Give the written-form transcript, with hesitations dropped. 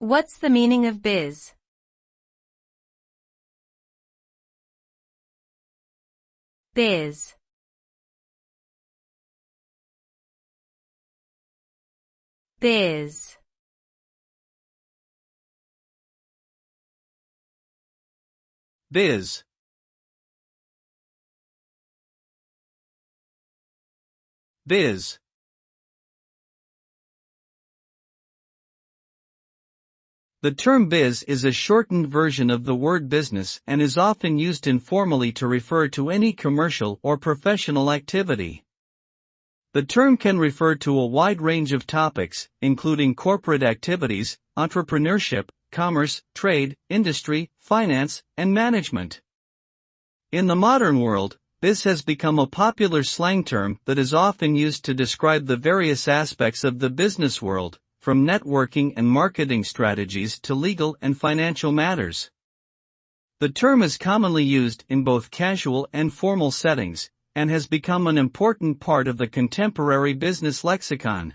What's the meaning of biz? Biz. Biz. Biz. Biz. The term biz is a shortened version of the word business and is often used informally to refer to any commercial or professional activity. The term can refer to a wide range of topics, including corporate activities, entrepreneurship, commerce, trade, industry, finance, and management. In the modern world, biz has become a popular slang term that is often used to describe the various aspects of the business world, from networking and marketing strategies to legal and financial matters. The term is commonly used in both casual and formal settings, and has become an important part of the contemporary business lexicon.